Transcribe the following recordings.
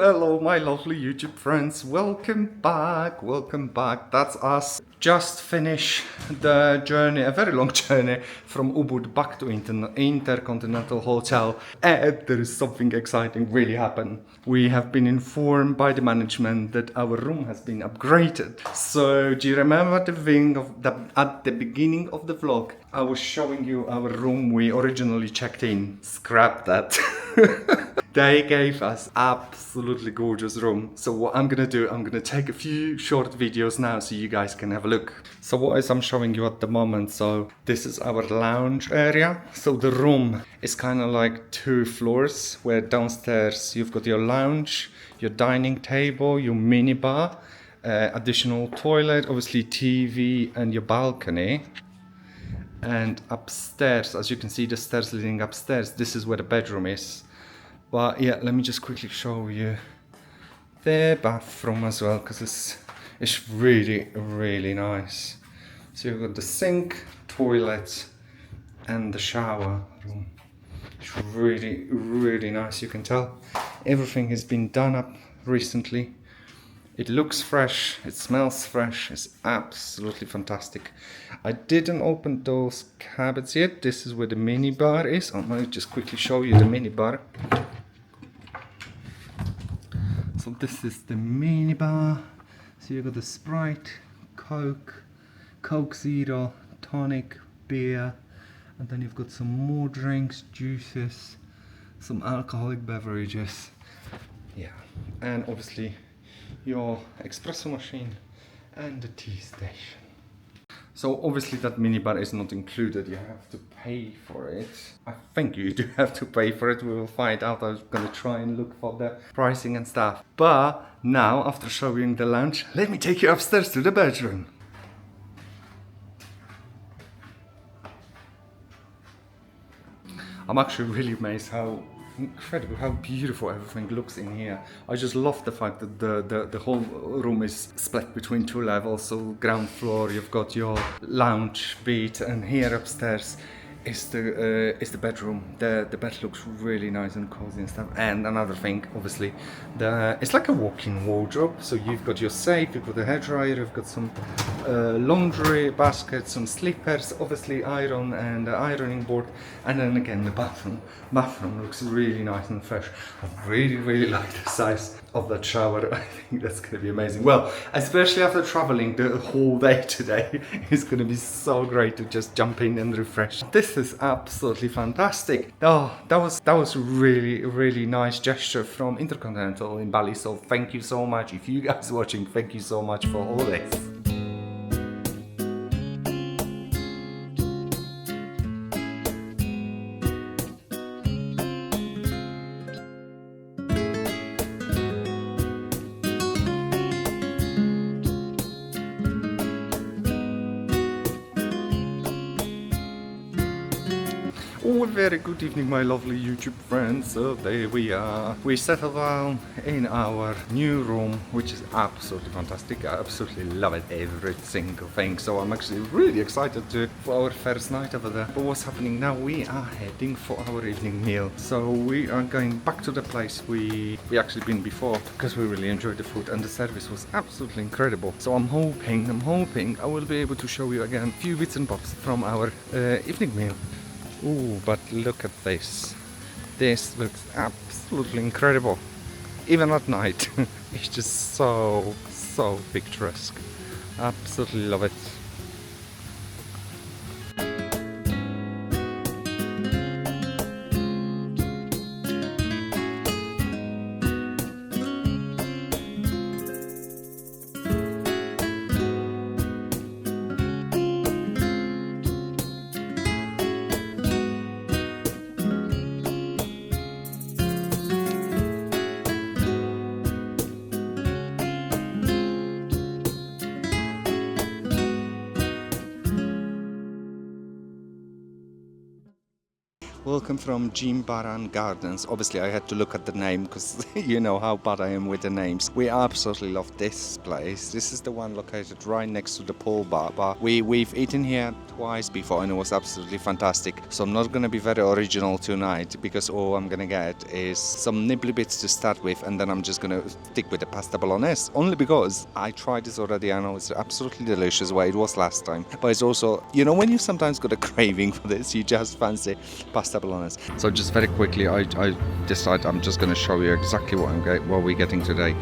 Hello, my lovely YouTube friends. Welcome back. Welcome back. That's us. Just finished the journey, a very long journey from Ubud back to InterContinental Hotel. And there is something exciting really happened. We have been informed by the management that our room has been upgraded. So do you remember the thing at the beginning of the vlog? I was showing you our room we originally checked in. Scrap that. They gave us absolutely gorgeous room. So what I'm gonna do, I'm gonna take a few short videos now so you guys can have a look. So what is I'm showing you at the moment, so this is our lounge area. So the room is kind of like 2 floors, where downstairs you've got your lounge, your dining table, your mini bar, additional toilet, obviously TV and your balcony. And upstairs, as you can see, the stairs leading upstairs, this is where the bedroom is. But yeah, let me just quickly show you the bathroom as well, because it's really nice. So you've got the sink, toilet and the shower room. It's really nice. You can tell everything has been done up recently. It looks fresh, it smells fresh, it's absolutely fantastic. I didn't open those cabinets yet. This is where the mini bar is. I might just quickly show you the mini bar. So this is the mini bar. So you've got the Sprite, Coke, Coke Zero, tonic, beer, and then you've got some more drinks, juices, some alcoholic beverages. Yeah, and obviously your espresso machine and the tea station. So obviously that minibar is not included, you have to pay for it. I think you do have to pay for it, we will find out. I was gonna try and look for the pricing and stuff. But now, after showing the lounge, let me take you upstairs to the bedroom. I'm actually really amazed how incredible, how beautiful everything looks in here. I just love the fact that the whole room is split between 2 levels. So ground floor, you've got your lounge bit, and here upstairs is the bedroom. The bed looks really nice and cozy and stuff. And another thing, obviously, it's like a walk-in wardrobe. So you've got your safe, you've got the hairdryer, you've got some laundry basket, some slippers, obviously iron and ironing board, and then again the bathroom. Bathroom looks really nice and fresh. I really like the size of that shower. I think that's gonna be amazing. Well, especially after traveling the whole day today, it's gonna be so great to just jump in and refresh. This is absolutely fantastic. Oh, that was really nice gesture from InterContinental in Bali. So thank you so much. If you guys watching, thank you so much for all this. Oh, a very good evening, my lovely YouTube friends. So there we are. We settled down in our new room, which is absolutely fantastic. I absolutely love it, every single thing. So I'm actually really excited for our first night over there. But what's happening now? We are heading for our evening meal. So we are going back to the place we actually been before, because we really enjoyed the food and the service was absolutely incredible. So I'm hoping I will be able to show you again a few bits and bobs from our evening meal. Ooh, but look at this. This looks absolutely incredible. Even at night. It's just so picturesque. Absolutely love it. Welcome from Jimbaran Gardens. Obviously, I had to look at the name because you know how bad I am with the names. We absolutely love this place. This is the one located right next to the pool bar. But we've eaten here twice before and it was absolutely fantastic. So I'm not going to be very original tonight because all I'm going to get is some nibbly bits to start with and then I'm just going to stick with the pasta bolognese. Only because I tried this already. I know it's absolutely delicious where it was last time. But it's also, you know, when you sometimes got a craving for this, you just fancy pasta bolognese. So just very quickly, I decided I'm just going to show you exactly what we're getting today.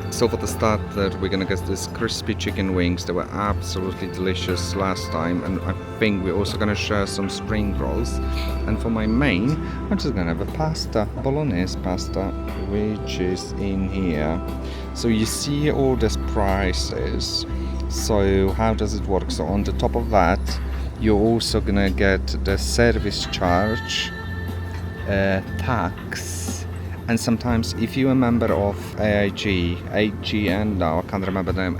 So for the starter, we're going to get this crispy chicken wings. They were absolutely delicious last time, and I think we're also going to share some spring rolls. And for my main, I'm just going to have a pasta, bolognese pasta, which is in here. So you see all these prices. So how does it work? So on the top of that, you're also gonna get the service charge, tax, and sometimes if you're a member of AGN, now I can't remember the name,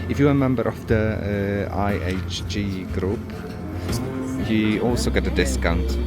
if you're a member of the IHG group, you also get a discount.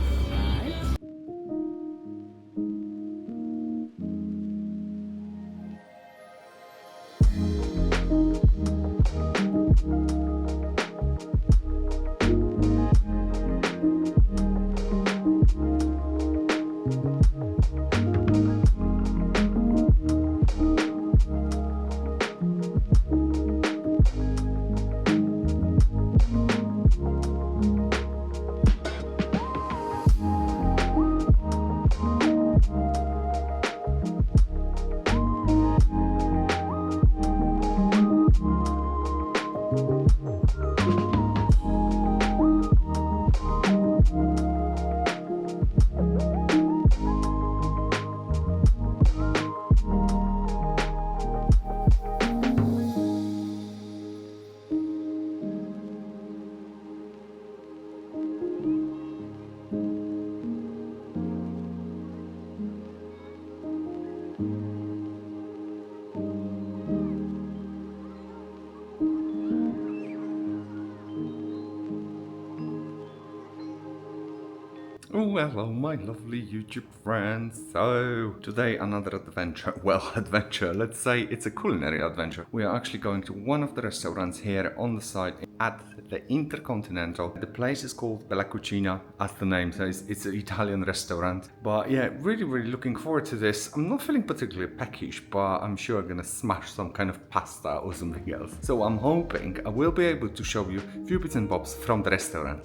Oh, hello, my lovely YouTube friends. So, today another adventure. Well, adventure, let's say it's a culinary adventure. We are actually going to one of the restaurants here on the side at the InterContinental. The place is called Bella Cucina, as the name says. It's an Italian restaurant. But yeah, really looking forward to this. I'm not feeling particularly peckish, but I'm sure I'm gonna smash some kind of pasta or something else. So I'm hoping I will be able to show you a few bits and bobs from the restaurant.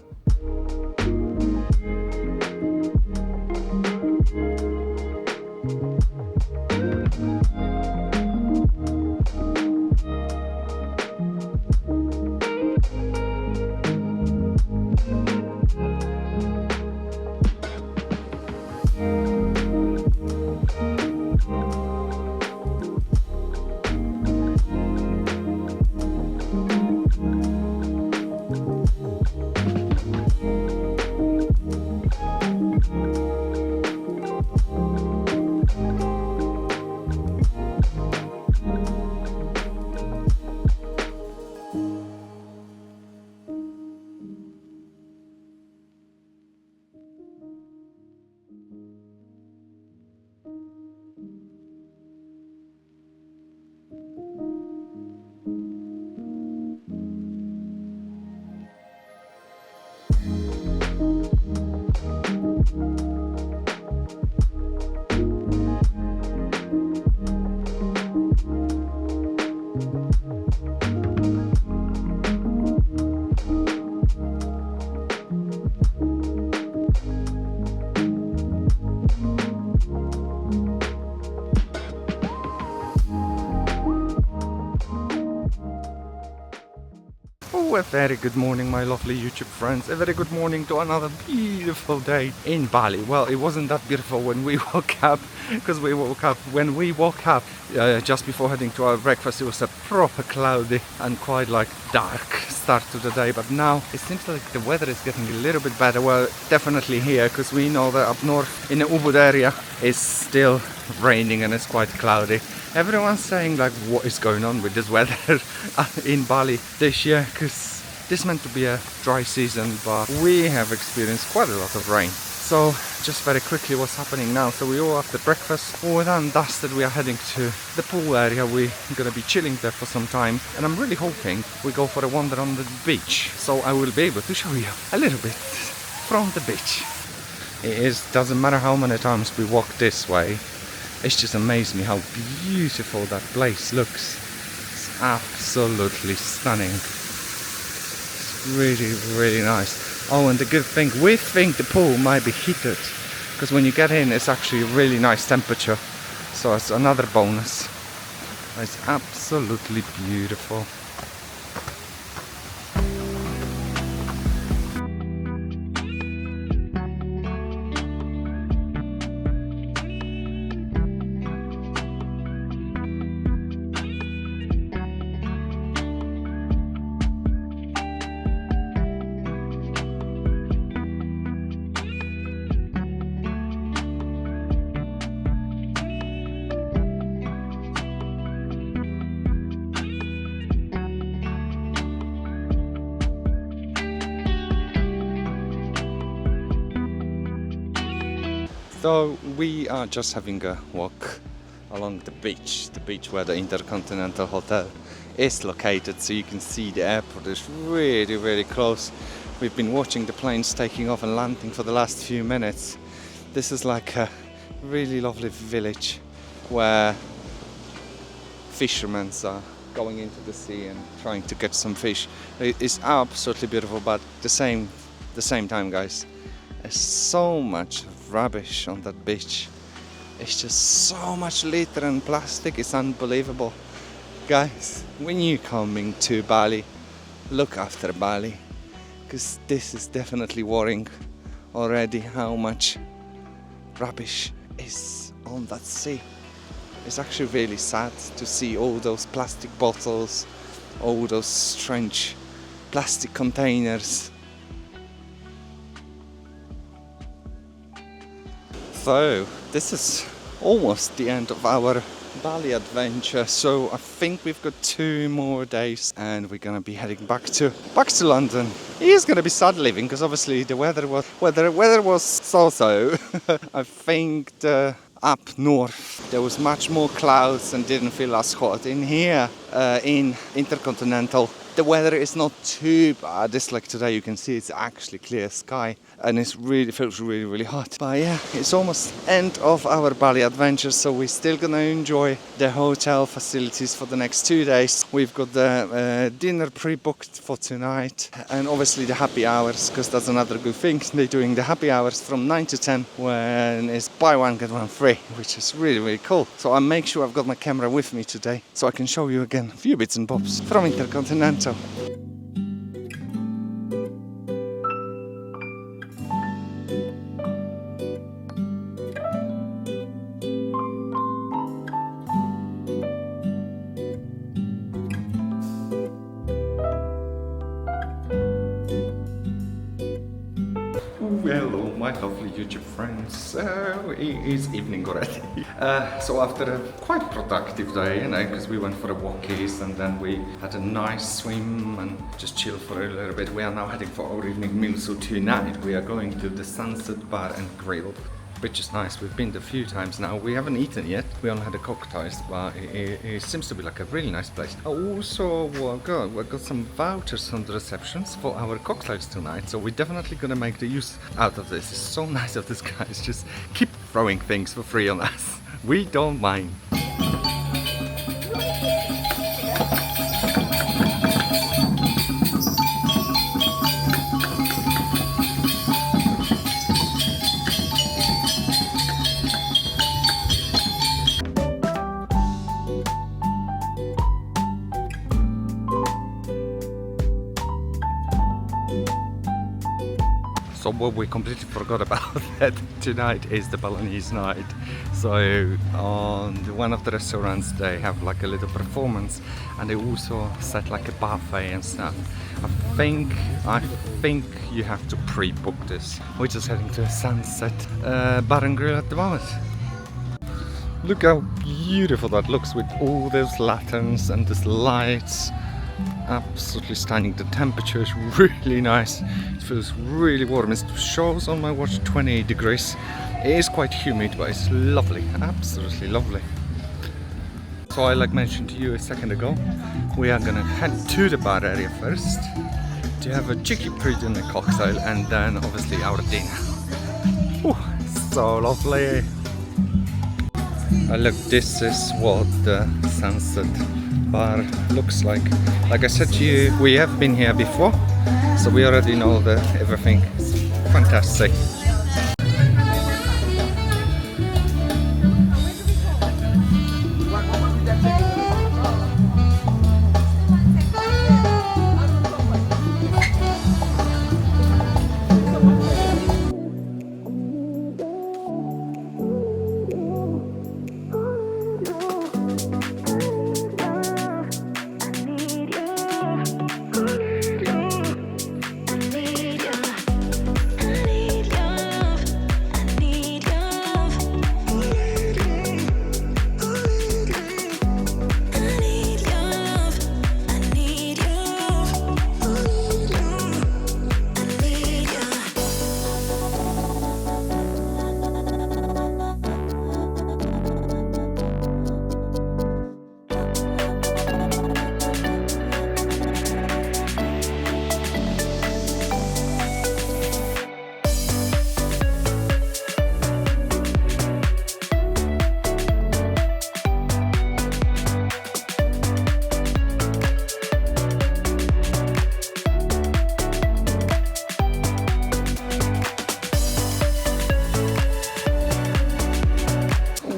Oh, a very good morning, my lovely YouTube friends. A very good morning to another beautiful day in Bali. Well, it wasn't that beautiful when we woke up, because when we woke up just before heading to our breakfast, it was a proper cloudy and quite like dark start to the day. But now it seems like the weather is getting a little bit better. Well, definitely here, because we know that up north in the Ubud area it's still raining and it's quite cloudy. Everyone's saying like, what is going on with this weather in Bali this year, because This is meant to be a dry season, but we have experienced quite a lot of rain. So just very quickly what's happening now. So we all after breakfast, all done, dusted, we are heading to the pool area. We're gonna be chilling there for some time, and I'm really hoping we go for a wander on the beach, so I will be able to show you a little bit from the beach. Doesn't matter how many times we walk this way, it's just amazed me how beautiful that place looks. It's absolutely stunning. It's really, really nice. Oh, and the good thing, we think the pool might be heated, because when you get in, it's actually a really nice temperature. So it's another bonus. It's absolutely beautiful. So we are just having a walk along the beach where the InterContinental Hotel is located, so you can see the airport is really, really close. We've been watching the planes taking off and landing for the last few minutes. This is like a really lovely village where fishermen are going into the sea and trying to catch some fish. It's absolutely beautiful, but at the same time, guys, there's so much rubbish on that beach. It's just so much litter and plastic, it's unbelievable. Guys, when you're coming to Bali, look after Bali, because this is definitely worrying already how much rubbish is on that sea. It's actually really sad to see all those plastic bottles, all those strange plastic containers. So this is almost the end of our Bali adventure, so I think we've got 2 more days and we're gonna be heading back to London. It is gonna be sad leaving, because obviously the weather was so-so. I think up north there was much more clouds and didn't feel as hot. In here in InterContinental, the weather is not too bad. It's like today, you can see it's actually clear sky and it feels really, really hot. But yeah, it's almost end of our Bali adventure, so we're still gonna enjoy the hotel facilities for the next 2 days. We've got the dinner pre-booked for tonight, and obviously the happy hours, because that's another good thing. They're doing the happy hours from 9 to 10 when it's buy one get one free, which is really, really cool. So I'll make sure I've got my camera with me today so I can show you again a few bits and bobs from InterContinental. Hello my lovely YouTube friends, so it is evening already. So after a quite productive day, you know, because we went for a walkies and then we had a nice swim and just chill for a little bit, we are now heading for our evening meal. So tonight we are going to the Sunset Bar and Grill, which is nice. We've been there a few times now. We haven't eaten yet. We only had the cocktails, but it seems to be like a really nice place. Also, we got some vouchers on the receptions for our cocktails tonight, so we're definitely gonna make the use out of this. It's so nice of this guys, just keep throwing things for free on us. We don't mind. So what we completely forgot about that tonight is the Balinese night. So on one of the restaurants they have like a little performance, and they also set like a buffet and stuff. I think you have to pre-book this. We're just heading to a Sunset Bar and Grill at the moment. Look how beautiful that looks with all those lanterns and these lights. Absolutely stunning. The temperature is really nice. It feels really warm. It shows on my watch 28 degrees. It is quite humid, but it's lovely. Absolutely lovely. So I like mentioned to you a second ago, we are gonna head to the bar area first to have a cheeky pre-dinner cocktail and then obviously our dinner. Ooh, so lovely. Look, this is what the sunset bar looks like. Like I said to you, we have been here before, so we already know everything. It's fantastic.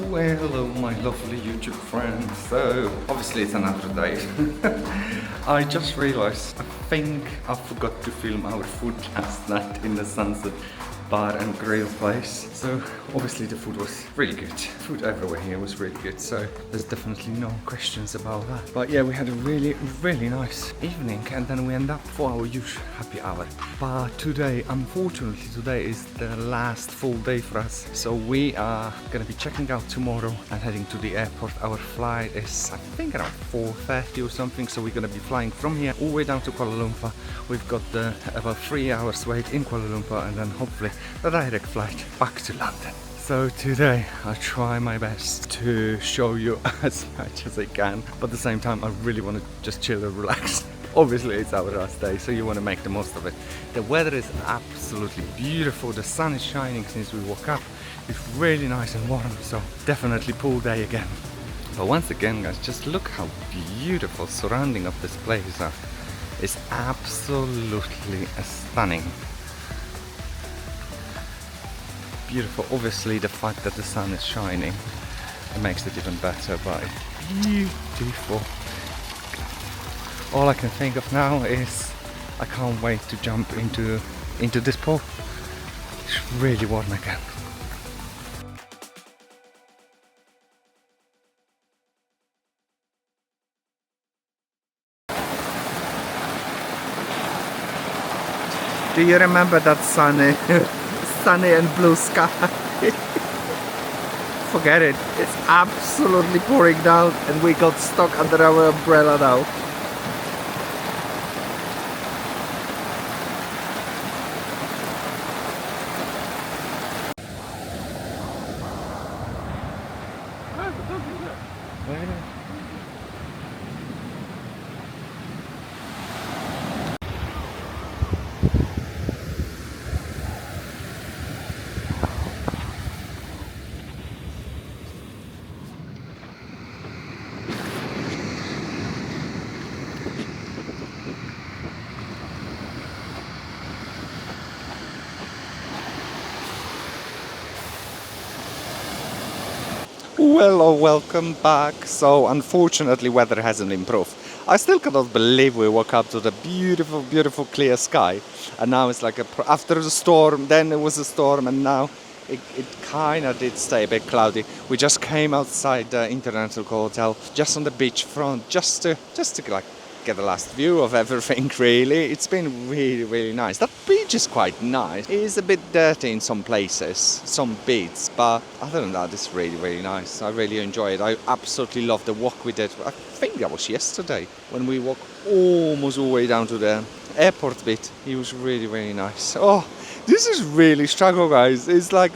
Well, hello my lovely YouTube friends. So, obviously it's another day. I just realized, I think I forgot to film our food last night in the Sunset Bar and Grill place. So, obviously the food was really good. Food everywhere here was really good, so there's definitely no questions about that. But yeah, we had a really nice evening and then we end up for our usual happy hour. But today, unfortunately, today is the last full day for us. So we are gonna be checking out tomorrow and heading to the airport. Our flight is, I think, around 4:30 or something. So we're gonna be flying from here all the way down to Kuala Lumpur. We've got about 3 hours wait in Kuala Lumpur and then hopefully the direct flight back to London. So today I try my best to show you as much as I can, but at the same time I really want to just chill and relax. Obviously it's our last day, so you want to make the most of it. The weather is absolutely beautiful, the sun is shining since we woke up. It's really nice and warm, so definitely pool day again. But once again guys, just look how beautiful surrounding of this place are. It's absolutely stunning. Beautiful. Obviously the fact that the sun is shining, it makes it even better, but it's beautiful. All I can think of now is I can't wait to jump into this pool. It's really warm again. Do you remember that sunny and blue sky? Forget it. It's absolutely pouring down and we got stuck under our umbrella now. Well, welcome back. So unfortunately weather hasn't improved. I still cannot believe we woke up to the beautiful clear sky and now it's like after the storm, then it was a storm and now it kind of did stay a bit cloudy. We just came outside the InterContinental Hotel, just on the beach front, just to like get the last view of everything really. It's been really, really nice. That beach is quite nice. It is a bit dirty in some places, some bits, but other than that, it's really, really nice. I really enjoy it. I absolutely love the walk we did. I think that was yesterday when we walked almost all the way down to the airport bit. It was really, really nice. Oh, this is really struggle, guys. It's like,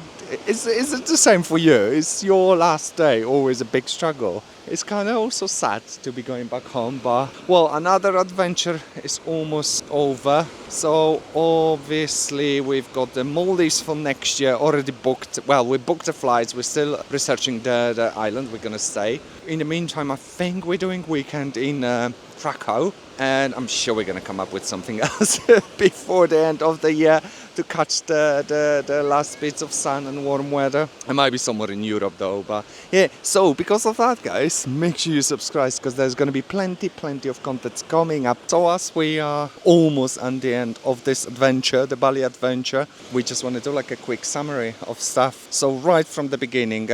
is it the same for you? Is your last day always a big struggle? It's kind of also sad to be going back home, but well, another adventure is almost over. So obviously we've got the Maldives for next year already booked. Well, we booked the flights. We're still researching the island we're gonna stay. In the meantime, I think we're doing weekend in Krakow, and I'm sure we're gonna come up with something else before the end of the year to catch the last bits of sun and warm weather. I might be somewhere in Europe though, but yeah. So because of that, guys, make sure you subscribe because there's gonna be plenty of content coming up. So as we are almost at the end of this adventure, the Bali adventure, we just want to do like a quick summary of stuff. So right from the beginning,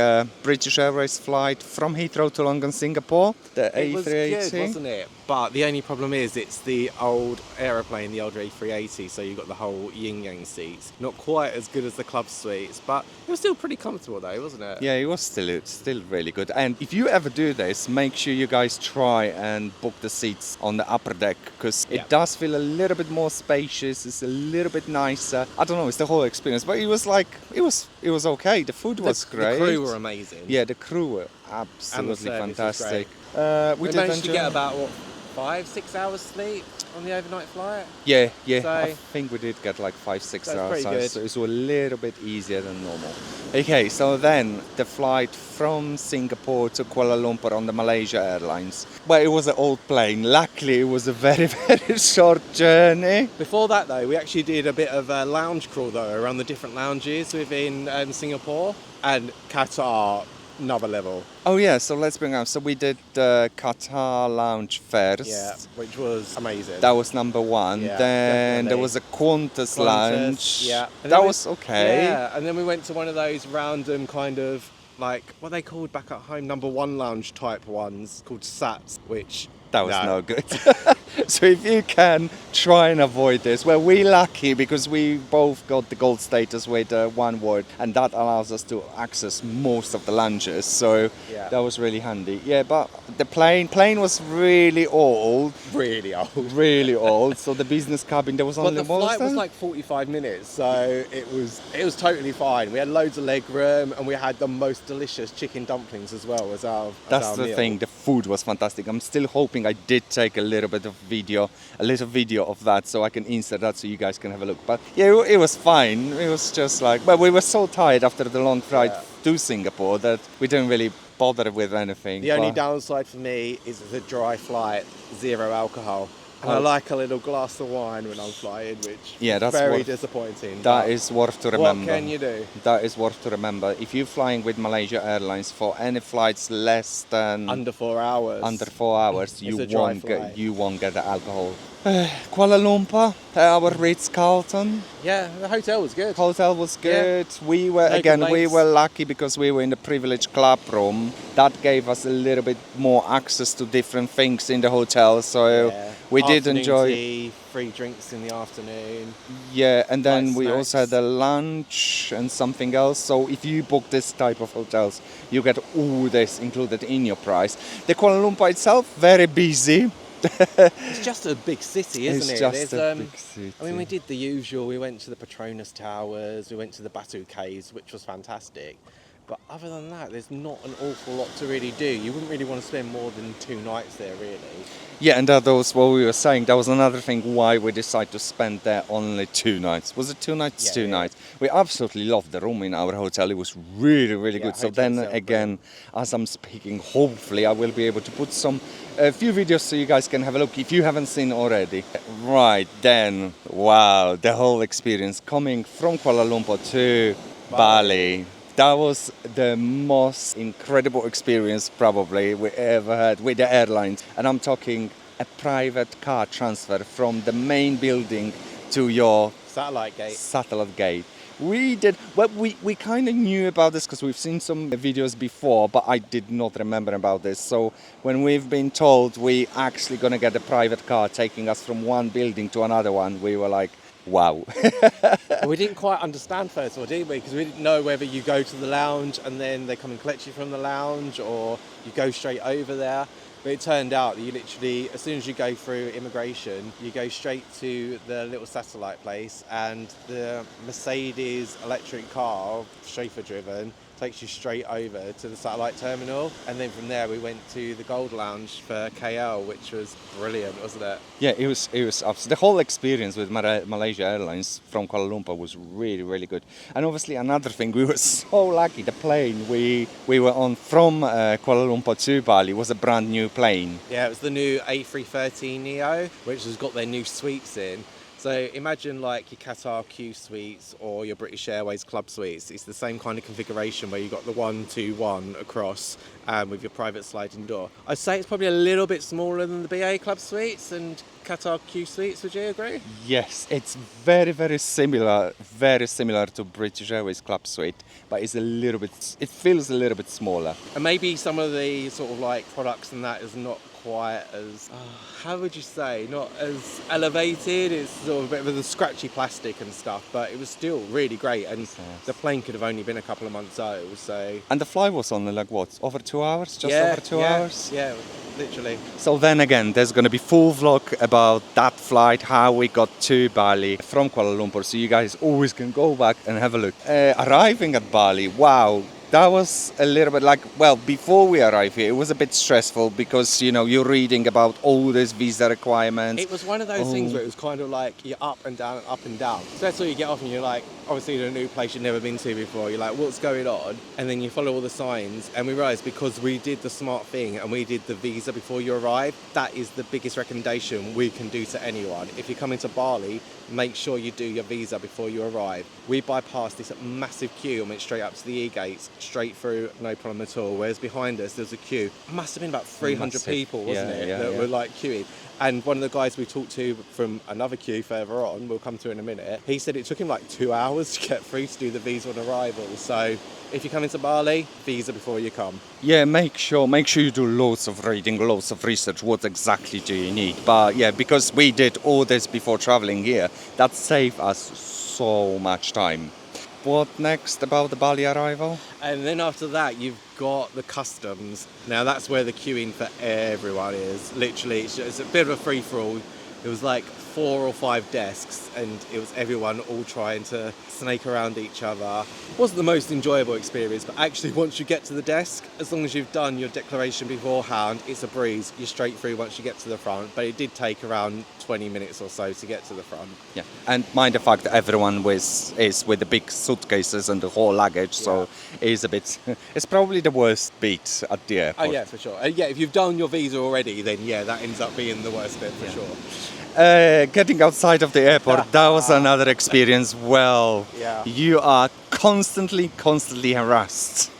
British Airways flight from Heathrow to London, Singapore, the A380. It was good, wasn't it? But the only problem is it's the old aeroplane, the old A380, so you've got the whole yin-yang seats. Not quite as good as the club suites, but it was still pretty comfortable though, wasn't it? Yeah, it was still really good. And if you ever do this, make sure you guys try and book the seats on the upper deck, because it does feel a little bit more spacious. It's a little bit nicer. I don't know, it's the whole experience, but it was okay. The food was great. The crew were amazing. Yeah, the crew were absolutely fantastic. We managed to get about 5-6 hours sleep on the overnight flight. Yeah. So, I think we did get like 5-6 hours. Pretty good. So it was a little bit easier than normal. Okay, so then the flight from Singapore to Kuala Lumpur on the Malaysia Airlines. Well, it was an old plane. Luckily, it was a very, very short journey. Before that though, we actually did a bit of a lounge crawl though around the different lounges within Singapore, and Qatar, another level. Oh yeah, so let's bring up. So we did the Qatar lounge first. Yeah, which was amazing. That was number one. Yeah, then definitely. there was a Qantas lounge. Yeah. That was okay. Yeah, and then we went to one of those random kind of like what they called back at home number one lounge type ones called Sats, which that was no good. So if you can try and avoid this, well, we're lucky because we both got the gold status with one word, and that allows us to access most of the lounges. So that was really handy. Yeah, but the plane was really old. Really old. Really old. So the business cabin, there was only one. But the flight was like 45 minutes, so it was totally fine. We had loads of leg room, and we had the most delicious chicken dumplings as well as our That's the thing. The food was fantastic. I'm still hoping I did take a little video of that, so I can insert that so you guys can have a look. But yeah, it was fine. It was just like, but we were so tired after the long flight to Singapore that we didn't really bother with anything. The only downside for me is it's a dry flight, 0 alcohol. And I like a little glass of wine when I'm flying, which is very disappointing. That is worth to remember. What can you do? That is worth to remember. If you're flying with Malaysia Airlines for any flights less than under 4 hours, you won't get the alcohol. Kuala Lumpur, our Ritz-Carlton. Yeah, the hotel was good. Hotel was good. Yeah. We were lucky because we were in the privileged club room. That gave us a little bit more access to different things in the hotel. So we did enjoy tea, free drinks in the afternoon. Yeah, and then we also had a lunch and something else. So if you book this type of hotels, you get all this included in your price. The Kuala Lumpur itself, very busy. It's just a big city, isn't it? It's just a big city. I mean, we did the usual. We went to the Petronas Towers, we went to the Batu Caves, which was fantastic. But other than that, there's not an awful lot to really do. You wouldn't really want to spend more than 2 nights there, really. Yeah, and that was what we were saying. That was another thing why we decided to spend there only 2 nights. Was it 2 nights? Yeah, 2 nights. We absolutely loved the room in our hotel. It was really, really good. So then again, as I'm speaking, hopefully I will be able to put a few videos so you guys can have a look if you haven't seen already. Right then, wow, the whole experience coming from Kuala Lumpur to Bali. That was the most incredible experience probably we ever had with the airlines. And I'm talking a private car transfer from the main building to your satellite gate. We did. Well, we kind of knew about this because we've seen some videos before, but I did not remember about this. So when we've been told we actually gonna get a private car taking us from one building to another one, we were like, wow. We didn't quite understand first of all, did we? Because we didn't know whether you go to the lounge and then they come and collect you from the lounge, or you go straight over there. But it turned out that you literally, as soon as you go through immigration, you go straight to the little satellite place, and the Mercedes electric car, chauffeur driven, takes you straight over to the satellite terminal. And then from there we went to the Gold Lounge for KL, which was brilliant, wasn't it? Yeah, it was the whole experience with Malaysia Airlines from Kuala Lumpur was really, really good. And obviously another thing, we were so lucky, the plane we were on from Kuala Lumpur to Bali was a brand new plane. Yeah, it was the new A313 Neo, which has got their new suites in. So imagine like your Qatar Q suites or your British Airways Club suites. It's the same kind of configuration where you've got the 1-2-1 across with your private sliding door. I'd say it's probably a little bit smaller than the BA Club suites and Qatar Q suites, would you agree? Yes, it's very, very similar to British Airways Club suite, but it feels a little bit smaller. And maybe some of the sort of like products and that is not quite as, how would you say, not as elevated. It's sort of a bit of the scratchy plastic and stuff, but it was still really great. And Yes. the plane could have only been a couple of months old, so. And the flight was only like what, over 2 hours? Just over 2 hours? Yeah, literally. So then again, there's going to be full vlog about that flight, how we got to Bali from Kuala Lumpur. So you guys always can go back and have a look. Arriving at Bali, wow. That was a little bit like, well, before we arrived here, it was a bit stressful because, you know, you're reading about all these visa requirements. It was one of those things where it was kind of like you're up and down, up and down. So that's where you get off and you're like, obviously in a new place you've never been to before, you're like, what's going on? And then you follow all the signs, and we realised because we did the smart thing and we did the visa before you arrive, that is the biggest recommendation we can do to anyone. If you're coming to Bali, make sure you do your visa before you arrive. We bypassed this massive queue and went straight up to the E-gates, straight through, no problem at all. Whereas behind us, there's a queue. Must have been about 300 people, wasn't it, that were like queuing. And one of the guys we talked to from another queue further on, we'll come to in a minute, he said it took him like 2 hours to get through to do the visa on arrival. So if you're coming to Bali, visa before you come. Yeah, make sure you do loads of reading, loads of research. What exactly do you need? But yeah, because we did all this before traveling here, that saved us so much time. What next about the Bali arrival? And then after that, you've got the customs. Now that's where the queuing for everyone is. Literally, it's a bit of a free-for-all. It was like 4 or 5 desks, and it was everyone all trying to snake around each other. It wasn't the most enjoyable experience, but actually once you get to the desk, as long as you've done your declaration beforehand, it's a breeze. You're straight through once you get to the front, but it did take around 20 minutes or so to get to the front. Yeah, and mind the fact that everyone is with the big suitcases and the whole luggage, so it's a bit. It's probably the worst bit at the airport. Oh yeah, for sure. Yeah, if you've done your visa already, then yeah, that ends up being the worst bit for sure. Getting outside of the airport, that was another experience. Well, you are constantly harassed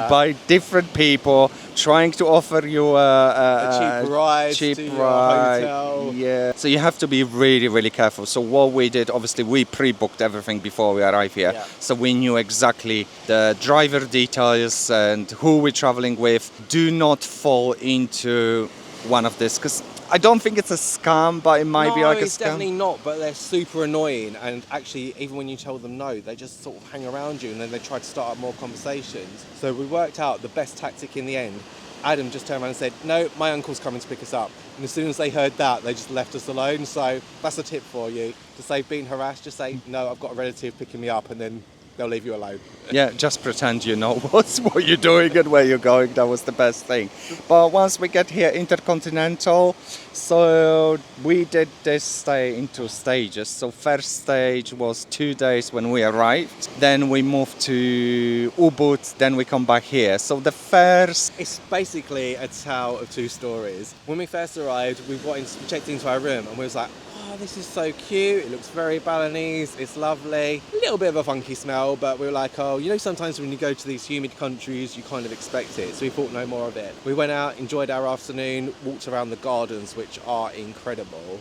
by different people trying to offer you a cheap ride to your hotel. Yeah, so you have to be really careful. So what we did, obviously, we pre-booked everything before we arrived here, so we knew exactly the driver details and who we're traveling with. Do not fall into one of this, because I don't think it's a scam, but it might be like a scam. No, it's definitely not, but they're super annoying, and actually even when you tell them no, they just sort of hang around you and then they try to start up more conversations. So we worked out the best tactic in the end. Adam just turned around and said, no, my uncle's coming to pick us up. And as soon as they heard that, they just left us alone. So that's a tip for you. To save being harassed, just say, no, I've got a relative picking me up, and then they'll leave you alone. Yeah, just pretend you know what you're doing and where you're going. That was the best thing. But once we get here, InterContinental, so we did this stay into stages. So first stage was 2 days when we arrived. Then we moved to Ubud. Then we come back here. So the first... It's basically a tale of 2 stories. When we first arrived, we checked into our room and we was like, oh, this is so cute, it looks very Balinese, it's lovely. A little bit of a funky smell, but we were like, oh, you know, sometimes when you go to these humid countries, you kind of expect it, so we thought no more of it. We went out, enjoyed our afternoon, walked around the gardens, which are incredible.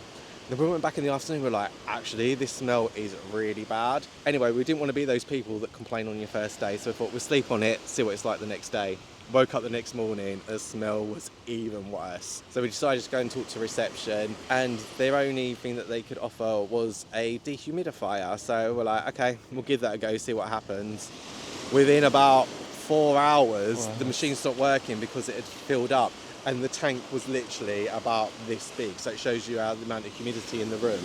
Then we went back in the afternoon, we were like, actually, this smell is really bad. Anyway, we didn't want to be those people that complain on your first day, so we thought we'll sleep on it, see what it's like the next day. Woke up the next morning, the smell was even worse. So we decided to go and talk to reception, and their only thing that they could offer was a dehumidifier. So we're like, okay, we'll give that a go, see what happens. Within about 4 hours, the machine stopped working because it had filled up. And the tank was literally about this big, so it shows you the amount of humidity in the room.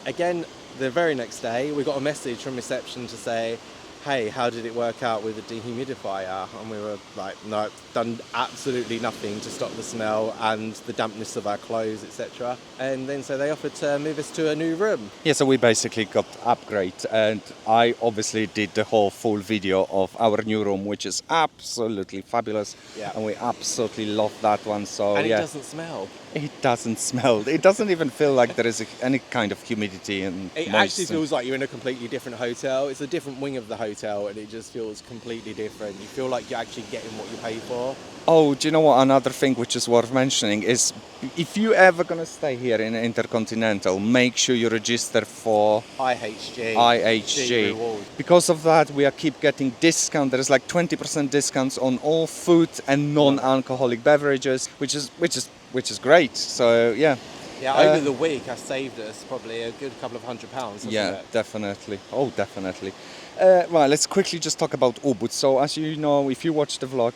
Again, the very next day, we got a message from reception to say, hey, how did it work out with the dehumidifier? And we were like, no, done absolutely nothing to stop the smell and the dampness of our clothes, etc. And then so they offered to move us to a new room. Yeah, so we basically got upgrade, and I obviously did the whole full video of our new room, which is absolutely fabulous. Yeah. And we absolutely love that one. So And yeah, it doesn't smell. it doesn't smell. It doesn't even feel like there is any kind of humidity and It actually feels like you're in a completely different hotel. It's a different wing of the hotel, and it just feels completely different. You feel like you're actually getting what you pay for. Oh, do you know what? Another thing which is worth mentioning is if you ever gonna stay here in InterContinental, make sure you register for IHG. Rewards. Because of that, we are keep getting discount. There is like 20% discounts on all food and non-alcoholic beverages, which is great. So yeah. Yeah, over the week, I saved us probably a good couple of £100. Yeah, it? definitely. Oh, definitely. Right, let's quickly just talk about Ubud. So, as you know, if you watched the vlog,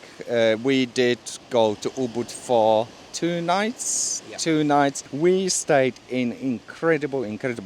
we did go to Ubud for 2 nights. Yeah. 2 nights. We stayed in incredible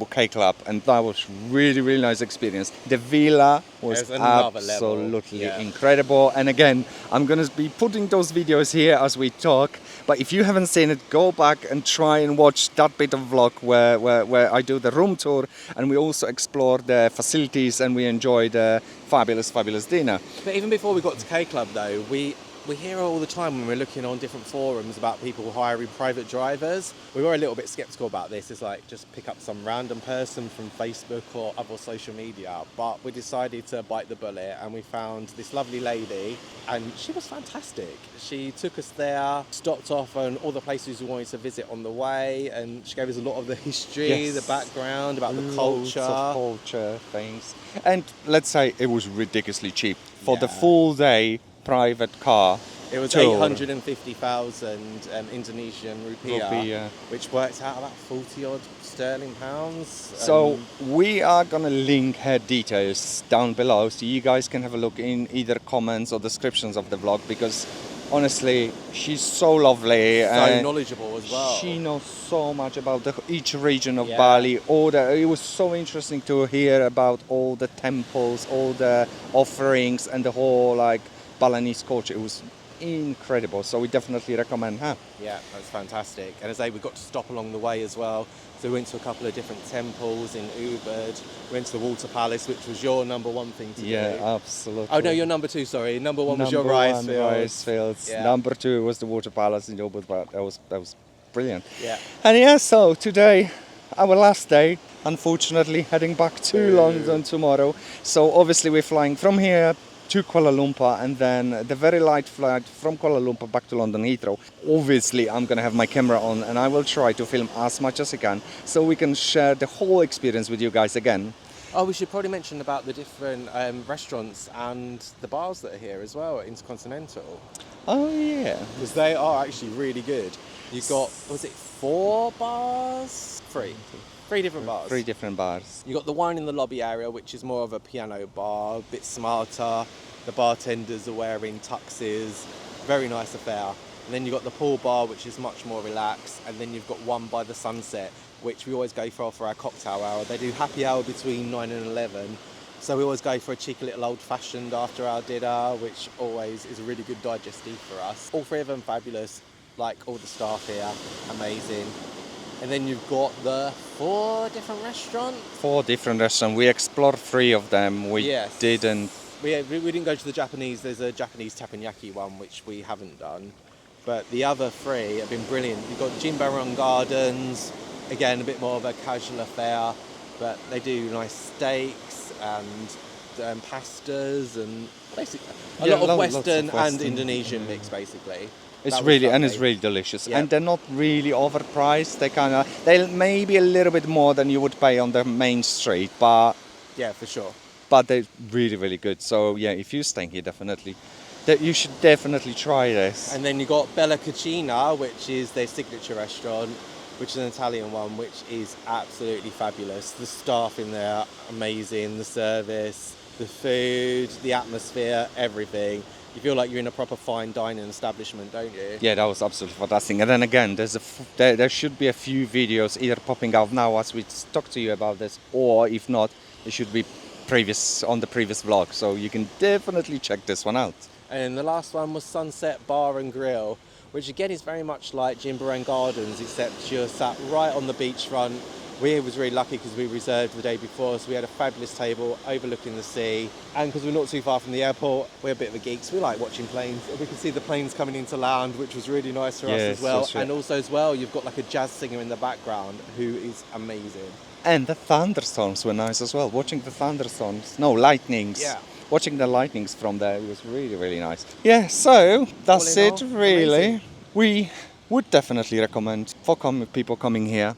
K Club, and that was really nice experience. The villa was another level. absolutely Yeah. incredible. And again, I'm gonna be putting those videos here as we talk. But if you haven't seen it, go back and try and watch that bit of vlog where I do the room tour, and we also explore the facilities and we enjoy the fabulous dinner. But even before we got to K Club, though, we hear all the time when we're looking on different forums about people hiring private drivers. We were a little bit sceptical about this. It's like just pick up some random person from Facebook or other social media. But we decided to bite the bullet, and we found this lovely lady, and she was fantastic. She took us there, stopped off on all the places we wanted to visit on the way, and she gave us a lot of the history, the background, about the culture. Loads of culture things. And let's say it was ridiculously cheap. For the Yeah. full day private car. It was tour. 850,000 Indonesian rupiah, which works out about 40 odd sterling pounds. So we are gonna link her details down below, so you guys can have a look in either comments or descriptions of the vlog, because honestly, she's so lovely so and knowledgeable as well. she knows so much about each region of Yeah. Bali. It was so interesting to hear about all the temples, all the offerings, and the whole like Balinese culture. It was incredible, so we definitely recommend her. Yeah, that's fantastic. And as I say, we got to stop along the way as well. So we went to a couple of different temples in Ubud. We went to the Water Palace, which was your number one thing to do. Yeah, absolutely. Oh no, your number two. Sorry, number one was your rice fields. Yeah. Number 2 was the Water Palace in Ubud. That was brilliant. Yeah. And yeah, so today, our last day, unfortunately, heading back to London tomorrow. So obviously we're flying from here to Kuala Lumpur, and then the very light flight from Kuala Lumpur back to London Heathrow. Obviously I'm gonna have my camera on, and I will try to film as much as I can so we can share the whole experience with you guys again. Oh, we should probably mention about the different restaurants and the bars that are here as well at InterContinental. Oh yeah. Because they are actually really good. You've got, was it 4 bars? 3. 3 different bars. 3 different bars. You got the one in the lobby area, which is more of a piano bar, a bit smarter. The bartenders are wearing tuxes, very nice affair. And then you've got the pool bar, which is much more relaxed. And then you've got one by the sunset, which we always go for our cocktail hour. They do happy hour between 9 and 11. So we always go for a cheeky little old-fashioned after our dinner, which always is a really good digestive for us. All 3 of them fabulous, like all the staff here, amazing. And then you've got the 4 different restaurants. 4 different restaurants. We explored 3 of them. We didn't. We didn't go to the Japanese. There's a Japanese teppanyaki one, which we haven't done. But the other 3 have been brilliant. You've got Jimbaran Gardens, again, a bit more of a casual affair. But they do nice steaks and pastas and basically a lot of Western and Indonesian mix, basically. It's That was really and lovely. it's really delicious, Yep. and they're not really overpriced. They may be a little bit more than you would pay on the main street, but Yeah, for sure. they're really really good. So yeah, if you're staying here, definitely, that you should definitely try this. And then you got Bella Cucina, which is their signature restaurant, which is an Italian one, which is absolutely fabulous. The staff in there are amazing, the service, the food, the atmosphere, everything. You feel like you're in a proper fine dining establishment, don't you? Yeah, that was absolutely fantastic. And then again, there should be a few videos either popping out now as we talk to you about this, or if not, it should be on the previous vlog. So you can definitely check this one out. And the last one was Sunset Bar and Grill, which again is very much like Jimbaran Gardens, except you're sat right on the beachfront. We was really lucky because we reserved the day before, so we had a fabulous table overlooking the sea. And because we're not too far from the airport, we're a bit of a geeks. We like watching planes. We could see the planes coming into land, which was really nice for us as well. that's right. And also as well, you've got like a jazz singer in the background who is amazing. And the thunderstorms were nice as well. Watching the thunderstorms, no lightnings. Yeah. Watching the lightnings from there was really really nice. Yeah, so that's All in it all, really. amazing. We would definitely recommend for people coming here,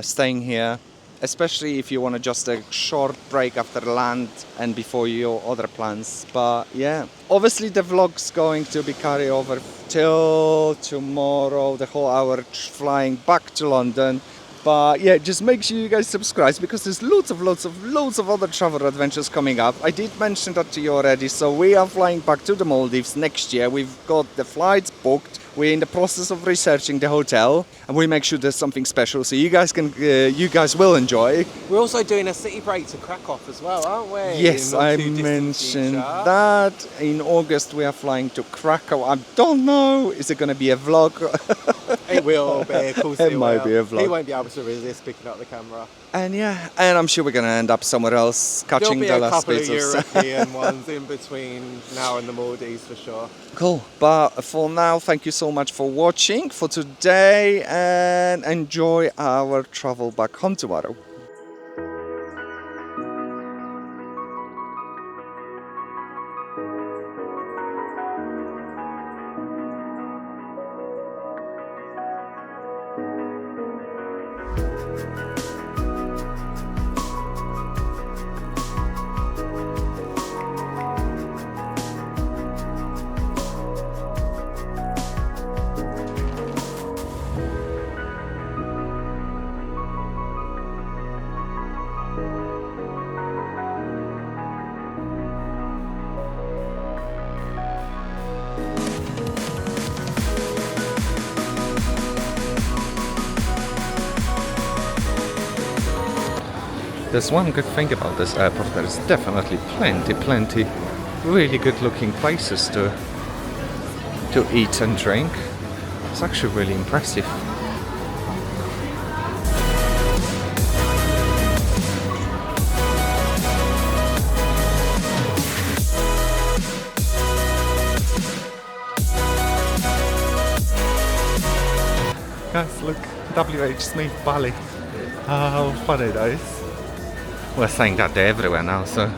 staying here, especially if you want just a short break after land and before your other plans. But yeah, obviously the vlog's going to be carried over till tomorrow, the whole hour flying back to London. But yeah, just make sure you guys subscribe because there's loads of other travel adventures coming up. I did mention that to you already. So we are flying back to the Maldives next year. We've got the flights booked. We're in the process of researching the hotel, and we make sure there's something special so you guys will enjoy. We're also doing a city break to Krakow as well, aren't we? Yes, In not I too distant mentioned future. that. In August we are flying to Krakow. I don't know. Is it going to be a vlog? It will be, of course It it might will. be a vlog. He won't be able to resist picking up the camera. And yeah, and I'm sure we're going to end up somewhere else catching There'll be the a last couple of bits of European ones in between now and the Maldives for sure. Cool. But for now, thank you so much for watching for today and enjoy our travel back home tomorrow. There's one good thing about this airport. There is definitely plenty really good looking places to eat and drink. It's actually really impressive. Guys, look, WH Smith Bali. How funny that is. We're saying that they're everywhere now, so.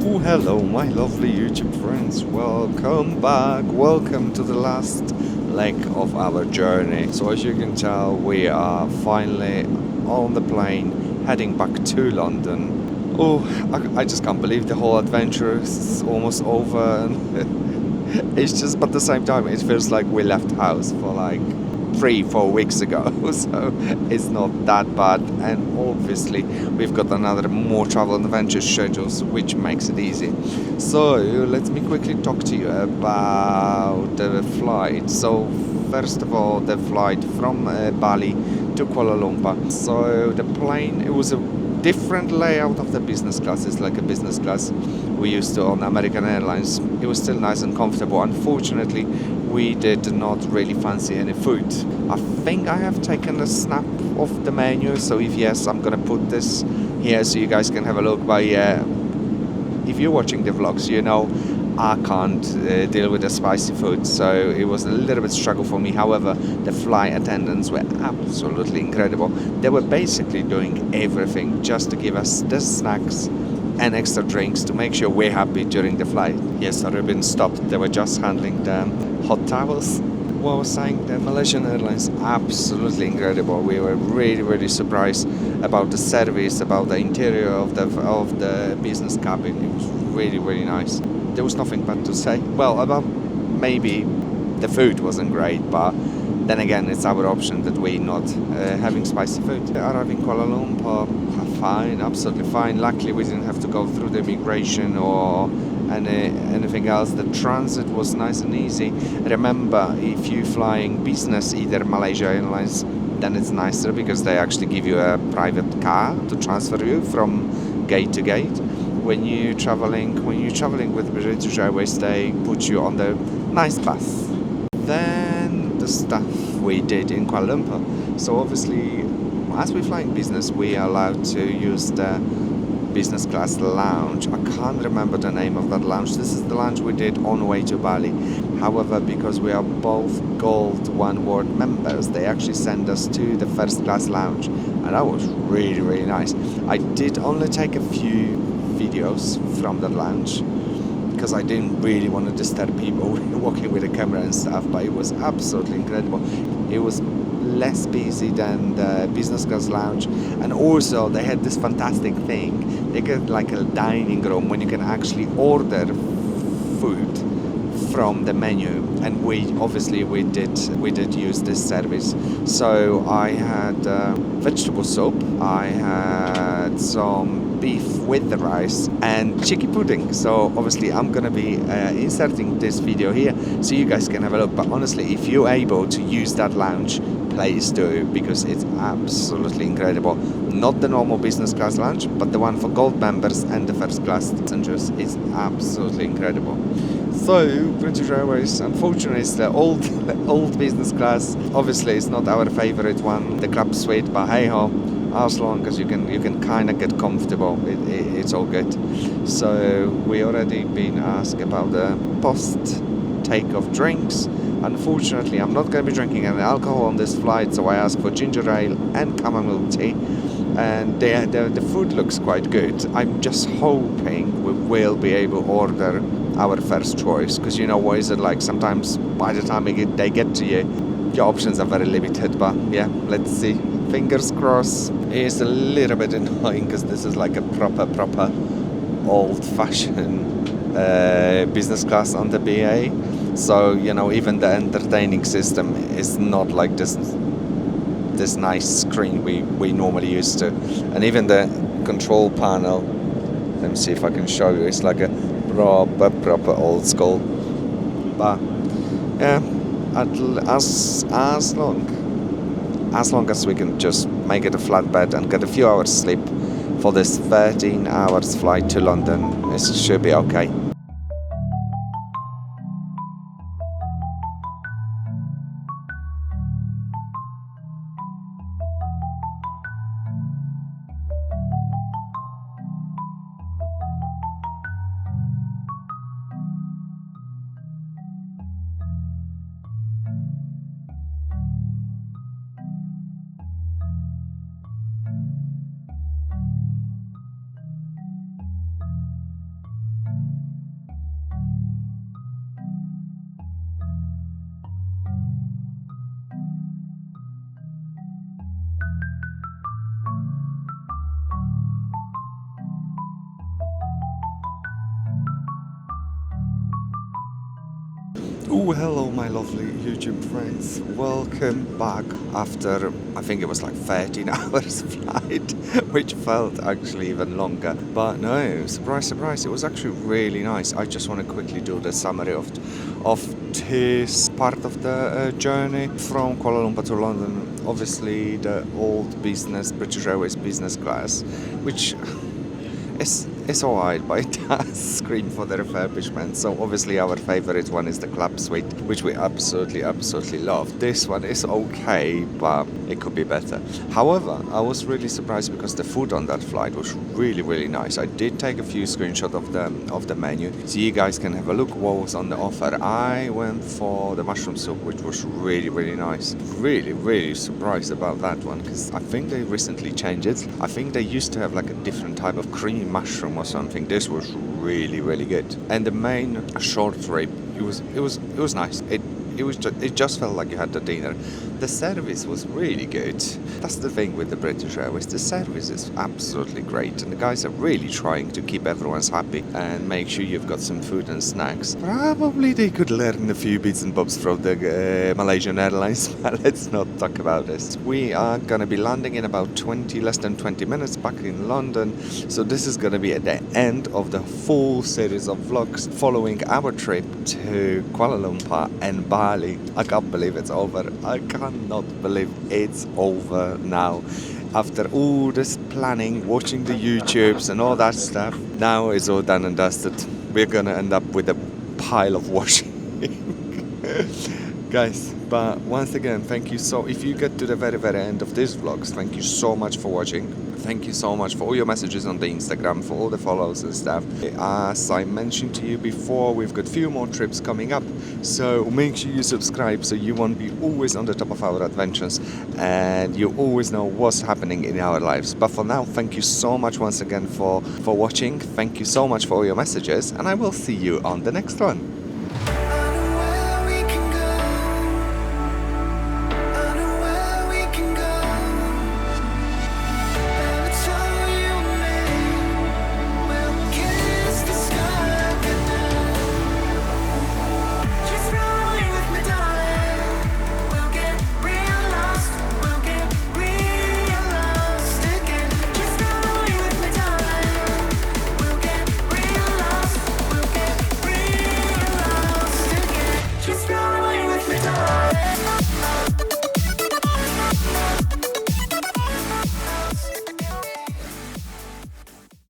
Oh, hello, my lovely YouTube friends. Welcome back. Welcome to the last leg of our journey. So, as you can tell, we are finally on the plane heading back to London. Oh, I just can't believe the whole adventure is almost over. And it's just, but at the same time, it feels like we left house for like 3-4 weeks ago, so it's not that bad. And obviously we've got another more travel and adventure schedules, which makes it easy. So let me quickly talk to you about the flight. So first of all, the flight from Bali to Kuala Lumpur. So the plane, it was a different layout of the business class. It's like a business class we used to on American Airlines. It was still nice and comfortable. Unfortunately, we did not really fancy any food. I think I have taken a snap of the menu, so if yes, I'm gonna put this here so you guys can have a look. But yeah, if you're watching the vlogs, you know I can't deal with the spicy food, so it was a little bit struggle for me. However, the flight attendants were absolutely incredible. They were basically doing everything just to give us the snacks and extra drinks to make sure we're happy during the flight. Yes, I've been stopped. They were just handling the hot towels. What I was saying, the Malaysian Airlines, absolutely incredible. We were really surprised about the service, about the interior of the business cabin. It was really nice. There was nothing bad to say. Well, about maybe the food wasn't great, but then again, it's our option that we're not having spicy food. Arriving Kuala Lumpur, fine, absolutely fine. Luckily, we didn't have to go through the immigration or anything else. The transit was nice and easy. Remember, if you're flying business, either Malaysia Airlines, then it's nicer because they actually give you a private car to transfer you from gate to gate. When you're traveling with British Airways, they put you on the nice bus. Then the stuff we did in Kuala Lumpur. So obviously, as we're flying business, we are allowed to use the business class lounge. I can't remember the name of that lounge. This is the lounge we did on the way to Bali. However, because we are both Gold One World members, they actually send us to the first class lounge, and that was really nice. I did only take a few videos from the lounge because I didn't really want to disturb people walking with a camera and stuff, but it was absolutely incredible. It was less busy than the business class lounge, and also they had this fantastic thing. They get like a dining room when you can actually order food from the menu, and we did use this service. So I had vegetable soup, I had some beef with the rice and chicken pudding. So obviously I'm gonna be inserting this video here so you guys can have a look. But honestly, if you're able to use that lounge, please do, because it's absolutely incredible. Not the normal business class lounge, but the one for gold members and the first class passengers is absolutely incredible. So British Airways, unfortunately, it's the old business class. Obviously, it's not our favorite one, the club suite, but hey ho, as long as you can kind of get comfortable, it's all good. So we already been asked about the post take-off drinks. Unfortunately, I'm not going to be drinking any alcohol on this flight, so I asked for ginger ale and chamomile tea. And the food looks quite good. I'm just hoping we will be able to order our first choice, because you know what is it like, sometimes by the time they get to you, your options are very limited. But yeah, let's see, fingers crossed. It's a little bit annoying because this is like a proper old-fashioned business class on the BA, so you know, even the entertaining system is not like this nice screen we normally used to. And even the control panel, let me see if I can show you, it's like a proper old school. But yeah, as long as we can just make it a flat bed and get a few hours sleep for this 13 hours flight to London, it should be okay. Oh, hello, my lovely YouTube friends. Welcome back after, I think it was like 13 hours flight, which felt actually even longer. But no, surprise, surprise, it was actually really nice. I just want to quickly do the summary of this part of the journey from Kuala Lumpur to London. Obviously, the old business, British Airways business class, which it's alright, but it does scream for the refurbishment. So obviously our favorite one is the club suite, which we absolutely love. This one is okay, but it could be better. However, I was really surprised because the food on that flight was really nice. I did take a few screenshots of the menu, so you guys can have a look what was on the offer. I went for the mushroom soup, which was really nice. Really surprised about that one because I think they recently changed it. I think they used to have like a different type of creamy mushroom or something. This was really good. And the main short rib, it was nice. It just felt like you had the dinner. The service was really good. That's the thing with the British Airways. The service is absolutely great, and the guys are really trying to keep everyone happy and make sure you've got some food and snacks. Probably they could learn a few bits and bobs from the Malaysian Airlines, but let's not talk about this. We are gonna be landing in about less than 20 minutes back in London. So this is gonna be at the end of the full series of vlogs following our trip to Kuala Lumpur and Bali. I can't believe it's over. I cannot believe it's over now. After all this planning, watching the YouTubes and all that stuff, now it's all done and dusted. We're gonna end up with a pile of washing. Guys, but once again, thank you if you get to the very end of these vlogs, thank you so much for watching. Thank you so much for all your messages on the Instagram, for all the follows and stuff. As I mentioned to you before, we've got a few more trips coming up, so make sure you subscribe so you won't be always on the top of our adventures and you always know what's happening in our lives. But for now, thank you so much once again for watching. Thank you so much for all your messages, and I will see you on the next one.